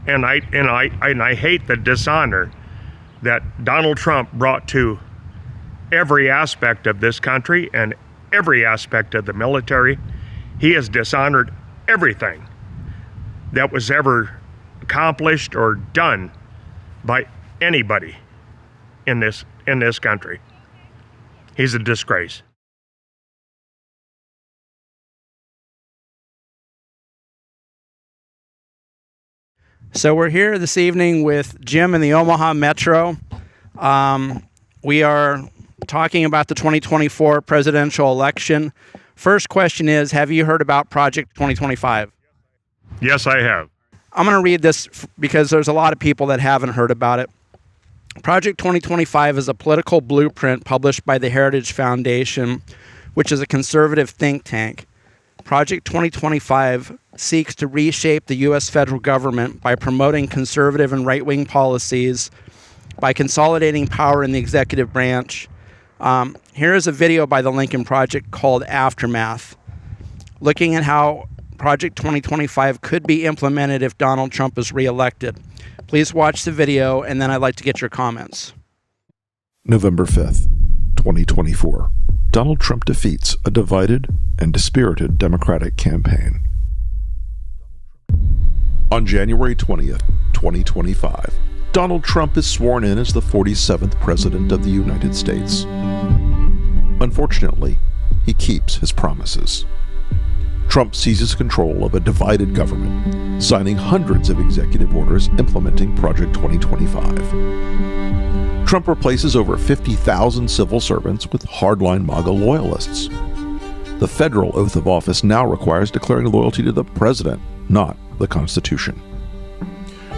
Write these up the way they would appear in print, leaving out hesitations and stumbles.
And I hate the dishonor that Donald Trump brought to every aspect of this country and every aspect of the military. He has dishonored everything that was ever accomplished or done by anybody in this country. He's a disgrace. So we're here this evening with Jim in the Omaha Metro. We are talking about the 2024 presidential election. First question is, have you heard about Project 2025? Yes, I have. I'm going to read this because there's a lot of people that haven't heard about it. Project 2025 is a political blueprint published by the Heritage Foundation, which is a conservative think tank. Project 2025 seeks to reshape the U.S. federal government by promoting conservative and right-wing policies, by consolidating power in the executive branch. Here is a video by the Lincoln Project called Aftermath, looking at how Project 2025 could be implemented if Donald Trump is reelected. Please watch the video, and then I'd like to get your comments. November 5th, 2024. Donald Trump defeats a divided and dispirited Democratic campaign. On January 20th, 2025, Donald Trump is sworn in as the 47th President of the United States. Unfortunately, he keeps his promises. Trump seizes control of a divided government, signing hundreds of executive orders implementing Project 2025. Trump replaces over 50,000 civil servants with hardline MAGA loyalists. The federal oath of office now requires declaring loyalty to the president, not the Constitution.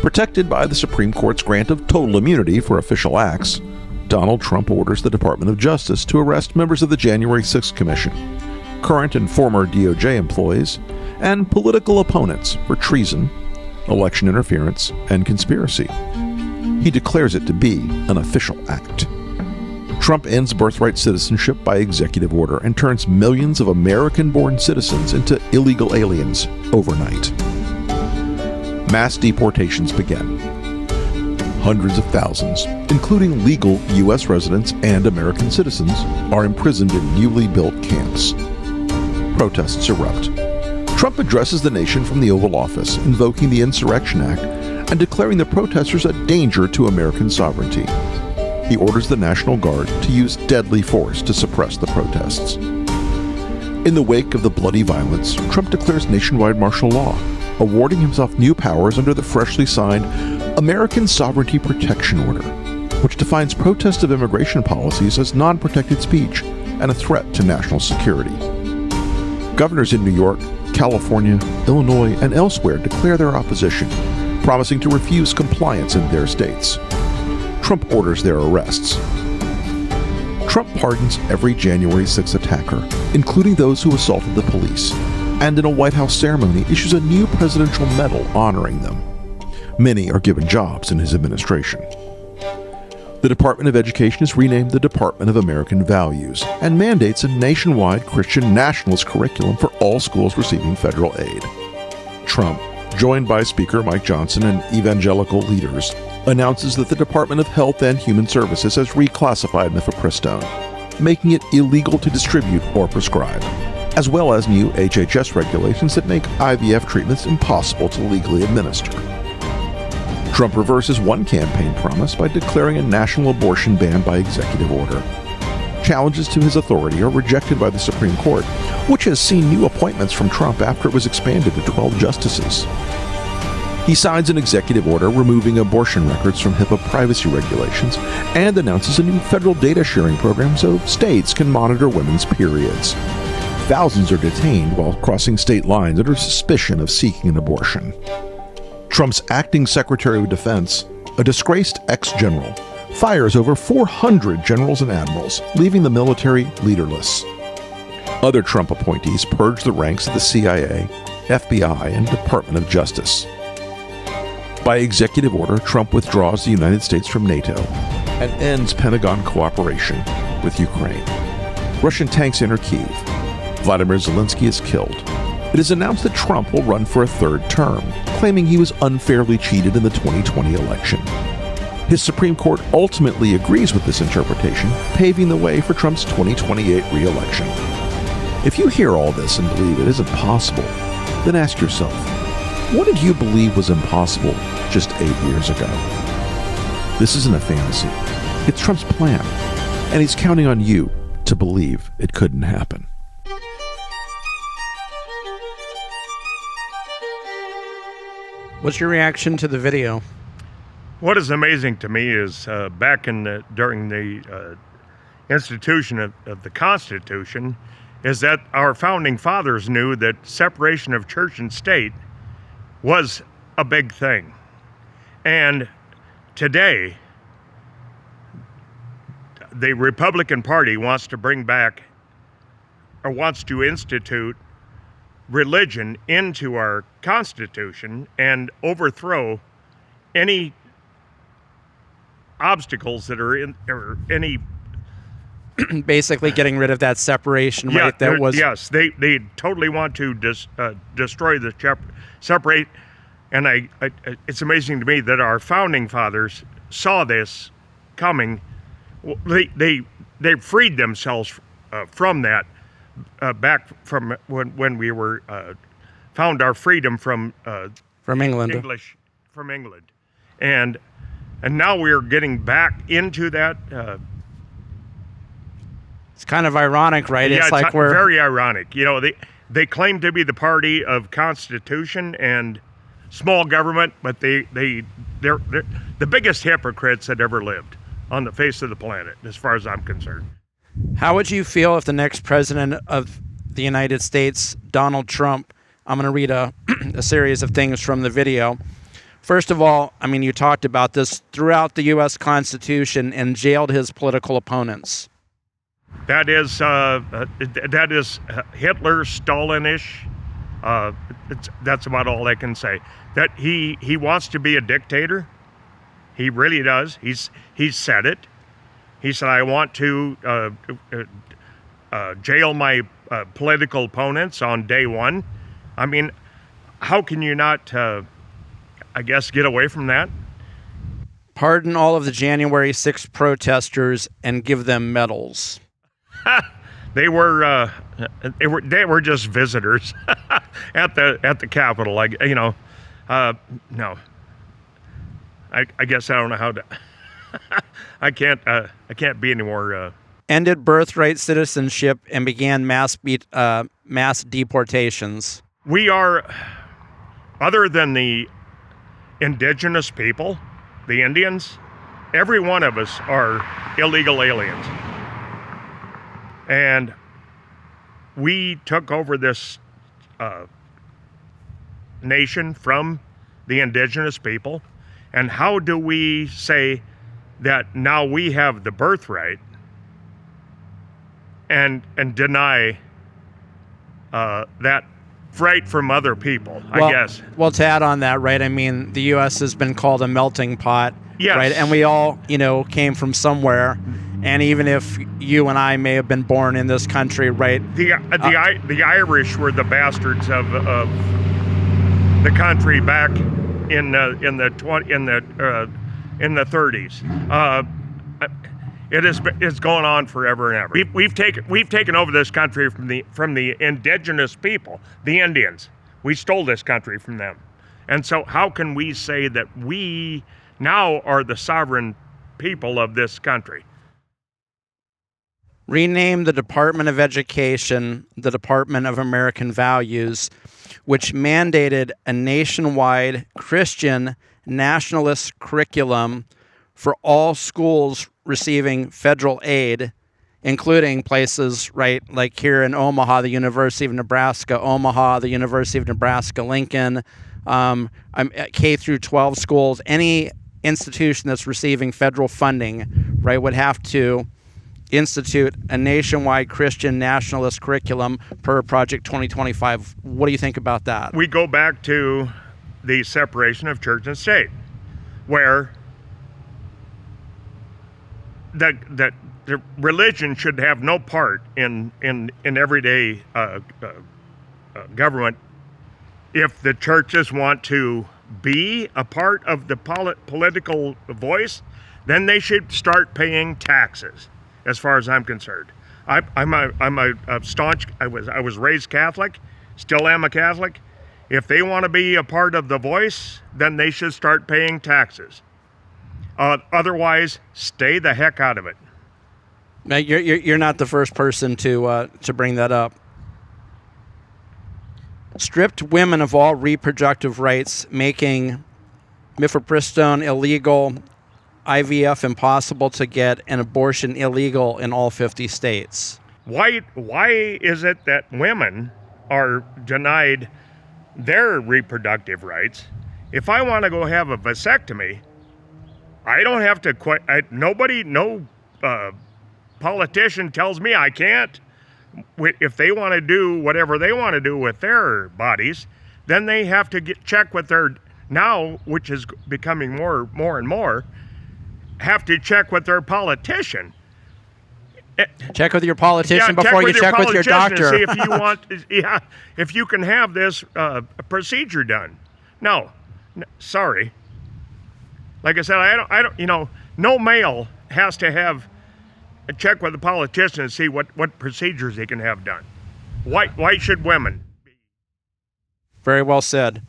Protected by the Supreme Court's grant of total immunity for official acts, Donald Trump orders the Department of Justice to arrest members of the January 6th Commission, current and former DOJ employees, and political opponents for treason, election interference, and conspiracy. He declares it to be an official act. Trump ends birthright citizenship by executive order and turns millions of American-born citizens into illegal aliens overnight. Mass deportations begin. Hundreds of thousands, including legal U.S. residents and American citizens, are imprisoned in newly built camps. Protests erupt. Trump addresses the nation from the Oval Office, invoking the Insurrection Act and declaring the protesters a danger to American sovereignty. He orders the National Guard to use deadly force to suppress the protests. In the wake of the bloody violence, Trump declares nationwide martial law, awarding himself new powers under the freshly signed American Sovereignty Protection Order, which defines protest of immigration policies as non-protected speech and a threat to national security. Governors in New York, California, Illinois, and elsewhere declare their opposition, promising to refuse compliance in their states. Trump orders their arrests. Trump pardons every January 6 attacker, including those who assaulted the police, and in a White House ceremony issues a new presidential medal honoring them. Many are given jobs in his administration. The Department of Education is renamed the Department of American Values and mandates a nationwide Christian nationalist curriculum for all schools receiving federal aid. Trump, joined by Speaker Mike Johnson and evangelical leaders, announces that the Department of Health and Human Services has reclassified mifepristone, making it illegal to distribute or prescribe, as well as new HHS regulations that make IVF treatments impossible to legally administer. Trump reverses one campaign promise by declaring a national abortion ban by executive order. Challenges to his authority are rejected by the Supreme Court, which has seen new appointments from Trump after it was expanded to 12 justices. He signs an executive order removing abortion records from HIPAA privacy regulations and announces a new federal data sharing program so states can monitor women's periods. Thousands are detained while crossing state lines under suspicion of seeking an abortion. Trump's acting Secretary of Defense, a disgraced ex-general, fires over 400 generals and admirals, leaving the military leaderless. Other Trump appointees purge the ranks of the CIA, FBI, and Department of Justice. By executive order, Trump withdraws the United States from NATO and ends Pentagon cooperation with Ukraine. Russian tanks enter Kyiv. Vladimir Zelensky is killed. it is announced that Trump will run for a third term, claiming he was unfairly cheated in the 2020 election. His Supreme Court ultimately agrees with this interpretation, paving the way for Trump's 2028 re-election. If you hear all this and believe it isn't possible, then ask yourself, what did you believe was impossible just 8 years ago? This isn't a fantasy. It's Trump's plan, and he's counting on you to believe it couldn't happen. What's your reaction to the video? What is amazing to me is during the institution of the Constitution, is that our founding fathers knew that separation of church and state was a big thing. And today, the Republican Party wants to bring back, or wants to institute, religion into our Constitution and overthrow any obstacles that are in, or any Basically getting rid of that separation, right? That was yes, they totally want to destroy the separate, and it's amazing to me that our founding fathers saw this coming. They freed themselves from that back from when we were found our freedom from England. From England, and now we are getting back into that. It's kind of ironic, right? Yeah, it's like we're very ironic. You know, they claim to be the party of Constitution and small government, but they're the biggest hypocrites that ever lived on the face of the planet, as far as I'm concerned. How would you feel if the next president of the United States, Donald Trump, I'm going to read a series of things from the video. First of all, I mean, you talked about this throughout the U.S. Constitution and jailed his political opponents. That is Hitler, Stalinish. That's about all I can say. That he wants to be a dictator. He really does. He's said it. He said, "I want to jail my political opponents on day one." I mean, how can you not? I guess get away from that. Pardon all of the January 6th protesters and give them medals. They were just visitors at the Capitol. No, I guess I don't know how to. I can't be any more. Ended birthright citizenship and began mass deportations. We are, other than the indigenous people, the Indians, every one of us are illegal aliens. And we took over this nation from the indigenous people. And how do we say that now we have the birthright and deny that right from other people, I guess? Well, to add on that, right, I mean, the U.S. has been called a melting pot, yes, right? And we all, came from somewhere. And even if you and I may have been born in this country, right? The Irish were the bastards of the country back in the 30s. It's going on forever and ever. We've taken over this country from the indigenous people, the Indians. We stole this country from them, and so how can we say that we now are the sovereign people of this country? Rename the Department of Education the Department of American Values, which mandated a nationwide Christian nationalist curriculum for all schools receiving federal aid, including places, right, like here in Omaha, the University of Nebraska, Omaha, the University of Nebraska, Lincoln, K through 12 schools, any institution that's receiving federal funding, right, would have to institute a nationwide Christian nationalist curriculum per Project 2025. What do you think about that? We go back to the separation of church and state, where that the religion should have no part in everyday government, if the churches want to be a part of the political voice, then they should start paying taxes. As far as I'm concerned, I'm a staunch. I was raised Catholic, still am a Catholic. If they want to be a part of the voice, then they should start paying taxes. Otherwise, stay the heck out of it. Now, you're not the first person to bring that up. Stripped women of all reproductive rights, making mifepristone illegal, IVF impossible to get, and abortion illegal in all 50 states. Why is it that women are denied their reproductive rights? If I want to go have a vasectomy, I don't have to quit. No politician tells me I can't. If they want to do whatever they want to do with their bodies, then they have to check with their, now, which is becoming more and more, have to check with their politician. Check with your politician before you check with your doctor. See if you want, if you can have this procedure done. No, sorry. Like I said, I don't. No male has to have a check with the politician and see what procedures they can have done. Why should women? Very well said.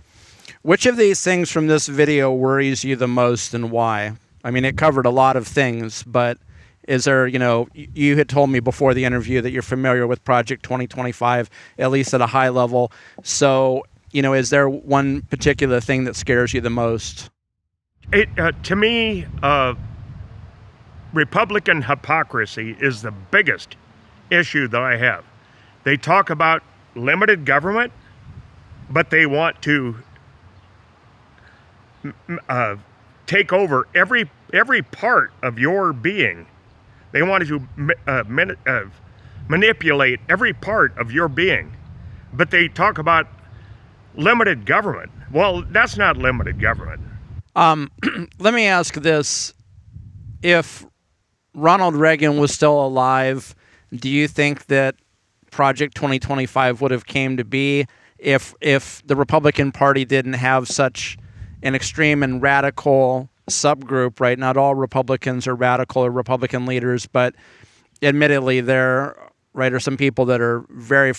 Which of these things from this video worries you the most, and why? I mean, it covered a lot of things, but is there, you had told me before the interview that you're familiar with Project 2025, at least at a high level. So, is there one particular thing that scares you the most? To me, Republican hypocrisy is the biggest issue that I have. They talk about limited government, but they want to take over every part of your being. They want to manipulate every part of your being, but they talk about limited government. Well, that's not limited government. Let me ask this. If Ronald Reagan was still alive, do you think that Project 2025 would have came to be if the Republican Party didn't have such an extreme and radical subgroup, right? Not all Republicans are radical or Republican leaders, but admittedly there, right, are some people that are very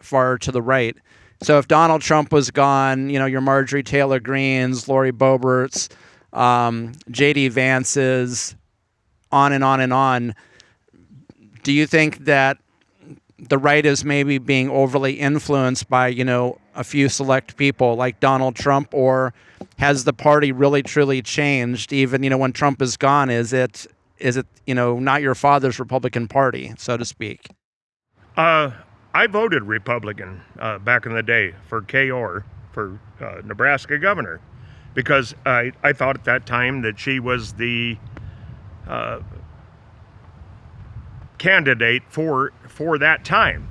far to the right. So if Donald Trump was gone, your Marjorie Taylor Greenes, Lori Boeberts, J.D. Vance's, on and on and on, do you think that the right is maybe being overly influenced by, a few select people like Donald Trump, or has the party really truly changed even, when Trump is gone? Is it, not your father's Republican Party, so to speak? I voted Republican back in the day for Kay Orr for Nebraska governor, because I thought at that time that she was the candidate for that time.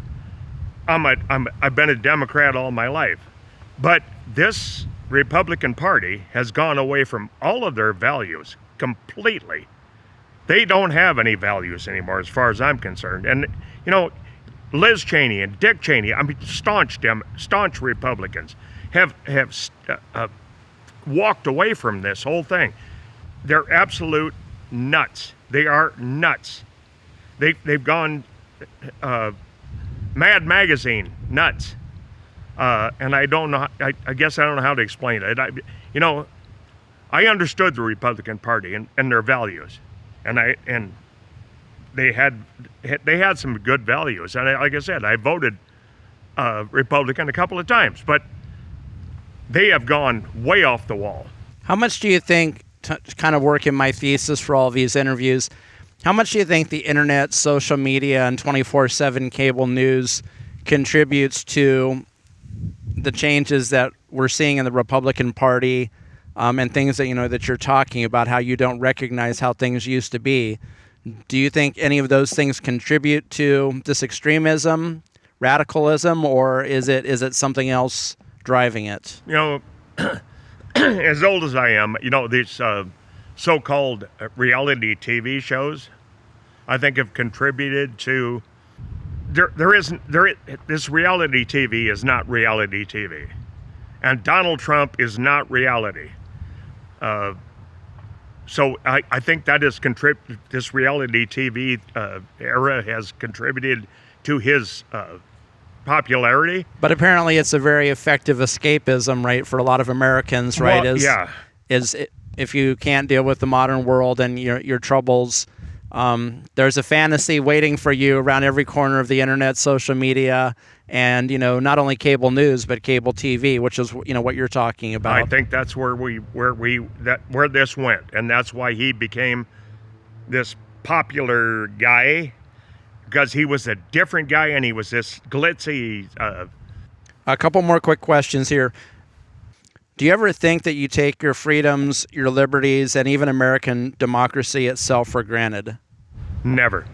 I've been a Democrat all my life, but this Republican Party has gone away from all of their values completely. They don't have any values anymore, as far as I'm concerned. And Liz Cheney and Dick Cheney, staunch Republicans, have walked away from this whole thing. They're absolute nuts. They are nuts. They've gone Mad Magazine nuts, and I don't know. I guess I don't know how to explain it. I understood the Republican Party and their values, and they had some good values. And like I said, I voted Republican a couple of times, but they have gone way off the wall. How much do you think, to kind of work in my thesis for all these interviews, how much do you think the internet, social media, and 24/7 cable news contributes to the changes that we're seeing in the Republican Party, and things that that you're talking about, how you don't recognize how things used to be? Do you think any of those things contribute to this extremism, radicalism, or is it something else driving it? As old as I am, these so-called reality TV shows, I think have contributed to this reality TV is not reality TV, and Donald Trump is not reality. So I think that is this reality TV era has contributed to his popularity. But apparently, it's a very effective escapism, right, for a lot of Americans, right? Well, yeah. If you can't deal with the modern world and your troubles, there's a fantasy waiting for you around every corner of the internet, social media, and not only cable news but cable TV, which is what you're talking about. I think that's where this went, and that's why he became this popular guy, because he was a different guy and he was this glitzy. A couple more quick questions here. Do you ever think that you take your freedoms, your liberties, and even American democracy itself for granted? Never.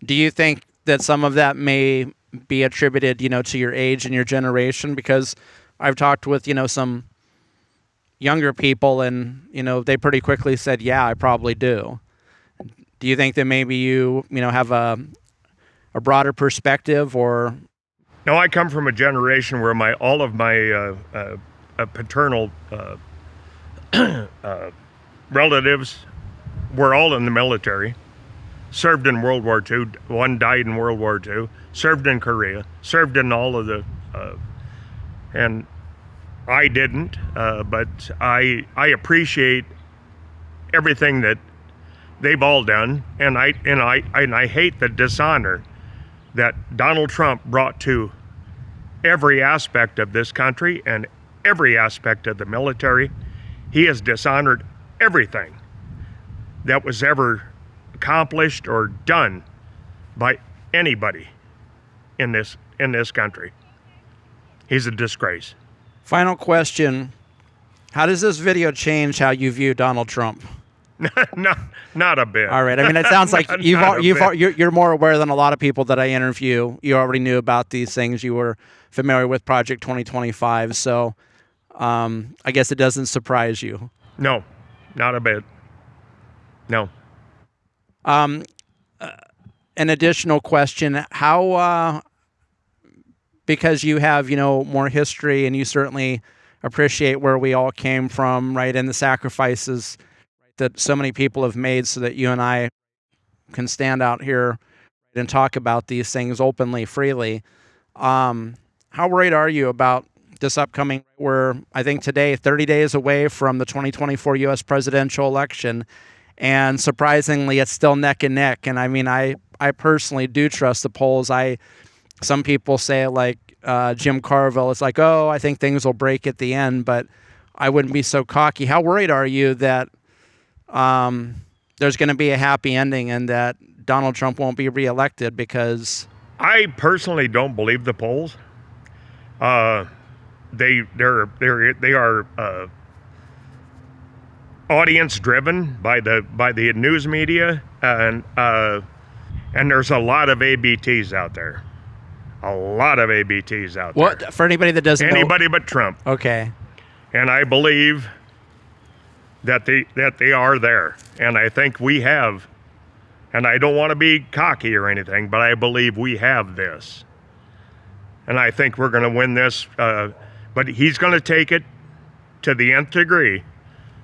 Do you think that some of that may be attributed, to your age and your generation? Because I've talked with, some younger people, and, they pretty quickly said, yeah, I probably do. Do you think that maybe you have a broader perspective, or... No, I come from a generation where all of my paternal relatives were all in the military, served in World War II. One died in World War II, served in Korea, served in all of the, and I didn't, but I appreciate everything that they've all done, and I hate the dishonor that Donald Trump brought to every aspect of this country and every aspect of the military. He has dishonored everything that was ever accomplished or done by anybody in this country. He's a disgrace. Final question. How does this video change how you view Donald Trump? Not a bit. All right. I mean, it sounds like you're more aware than a lot of people that I interview. You already knew about these things. You were familiar with Project 2025. So I guess it doesn't surprise you. No, not a bit. No. An additional question. How, because you have, more history, and you certainly appreciate where we all came from, right, and the sacrifices that so many people have made so that you and I can stand out here and talk about these things openly, freely. How worried are you about this upcoming, we're, I think today, 30 days away from the 2024 U.S. presidential election, and surprisingly, it's still neck and neck. And I mean, I personally do trust the polls. Some people say, like Jim Carville, it's like, oh, I think things will break at the end, but I wouldn't be so cocky. How worried are you that there's going to be a happy ending and that Donald Trump won't be reelected? Because I personally don't believe the polls. They are audience driven by the news media, and there's a lot of ABTs out there. A lot of ABTs out there. What, for anybody that doesn't know? Anybody but Trump. Okay. And I believe that they are there, and I think we have. And I don't want to be cocky or anything, but I believe we have this. And I think we're going to win this. But he's going to take it to the nth degree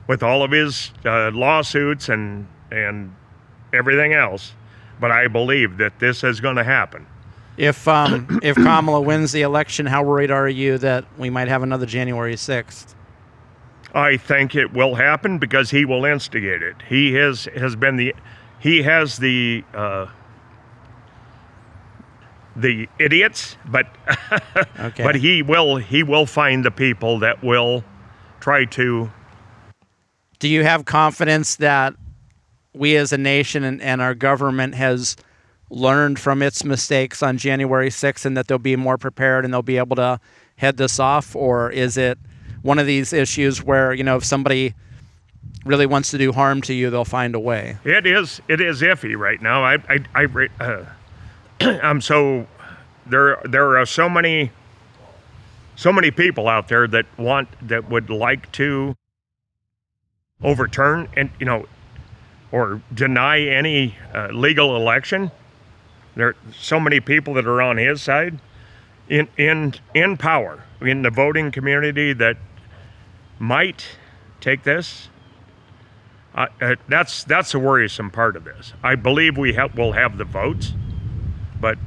with all of his lawsuits and everything else. But I believe that this is going to happen. If Kamala wins the election, how worried are you that we might have another January 6th? I think it will happen because he will instigate it. He has the idiots, but okay. But he will find the people that will try to. Do you have confidence that we as a nation and our government has learned from its mistakes on January 6th, and that they'll be more prepared and they'll be able to head this off? Or is it one of these issues where, if somebody really wants to do harm to you, they'll find a way? It is iffy right now. I'm so there are so many people out there that would like to overturn and or deny any legal election. There are so many people that are on his side in power, in the voting community, that might take this. That's the worrisome part of this. I believe we'll have the votes, but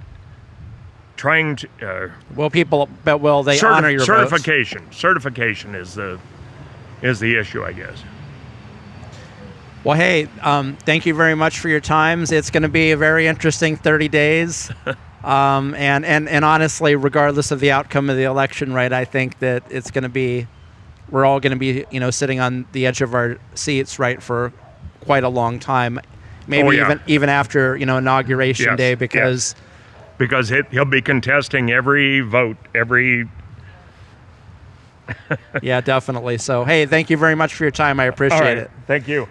trying to will they honor your certification? votes? Certification is the issue, I guess. Well, hey, thank you very much for your times. It's going to be a very interesting 30 days. And honestly, regardless of the outcome of the election, right, I think that it's going to be, we're all going to be, sitting on the edge of our seats, right, for quite a long time. Maybe even after, Inauguration Day, because he'll be contesting every vote, yeah, definitely. So, hey, thank you very much for your time. I appreciate it. Thank you.